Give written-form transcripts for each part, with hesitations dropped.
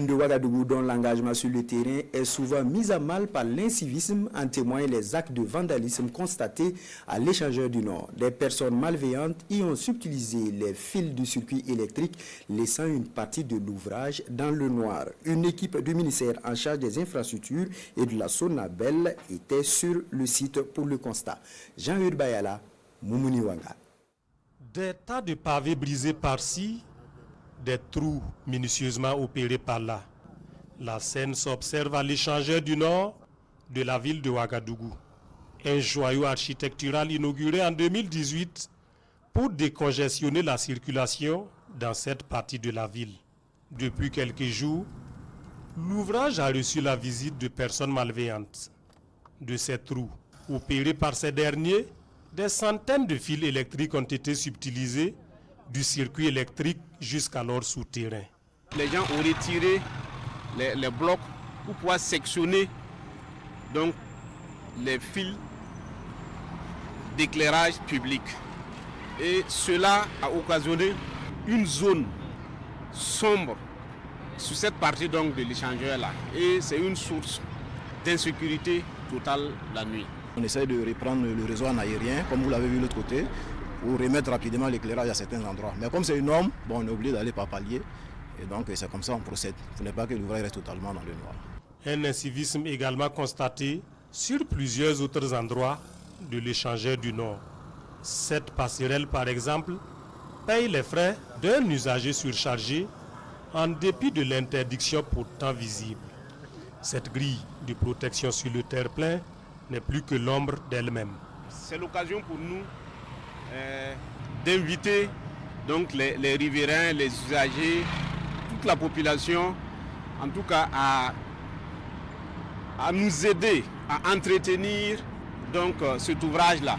De Ouagadougou, dont l'engagement sur le terrain est souvent mis à mal par l'incivisme, en témoignent les actes de vandalisme constatés à l'échangeur du Nord. Des personnes malveillantes y ont subtilisé les fils du circuit électrique, laissant une partie de l'ouvrage dans le noir. Une équipe du ministère en charge des infrastructures et de la Sonabel était sur le site pour le constat. Jean-Hugues Bayala, Moumouni Wanga. Des tas de pavés brisés par-ci, des trous minutieusement opérés par là. La scène s'observe à l'échangeur du Nord de la ville de Ouagadougou. Un joyau architectural inauguré en 2018 pour décongestionner la circulation dans cette partie de la ville. Depuis quelques jours, l'ouvrage a reçu la visite de personnes malveillantes. De ces trous opérés par ces derniers, des centaines de fils électriques ont été subtilisés du circuit électrique jusqu'alors souterrain. Les gens ont retiré les blocs pour pouvoir sectionner donc, les fils d'éclairage public. Et cela a occasionné une zone sombre sur cette partie donc, de l'échangeur là. Et c'est une source d'insécurité totale la nuit. On essaie de reprendre le réseau en aérien, comme vous l'avez vu de l'autre côté, pour remettre rapidement l'éclairage à certains endroits. Mais comme c'est une norme, on est obligé d'aller par palier. Et donc c'est comme ça qu'on procède. Ce n'est pas que l'ouvrage reste totalement dans le noir. Un incivisme également constaté sur plusieurs autres endroits de l'échangeur du Nord. Cette passerelle, par exemple, paye les frais d'un usager surchargé en dépit de l'interdiction pourtant visible. Cette grille de protection sur le terre-plein n'est plus que l'ombre d'elle-même. C'est l'occasion pour nous d'inviter donc les riverains, les usagers, toute la population, en tout cas à nous aider à entretenir donc cet ouvrage-là.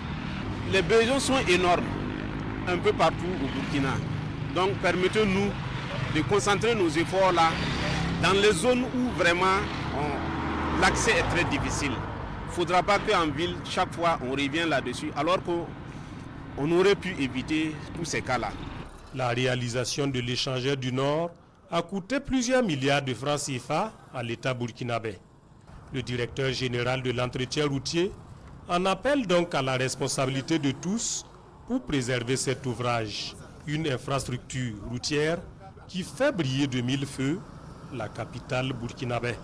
Les besoins sont énormes un peu partout au Burkina. Donc permettez-nous de concentrer nos efforts là dans les zones où vraiment l'accès est très difficile. Il ne faudra pas qu'en ville, chaque fois, on revienne là-dessus, alors qu'on aurait pu éviter tous ces cas-là. La réalisation de l'échangeur du Nord a coûté plusieurs milliards de francs CFA à l'État burkinabé. Le directeur général de l'entretien routier en appelle donc à la responsabilité de tous pour préserver cet ouvrage, une infrastructure routière qui fait briller de mille feux la capitale burkinabé.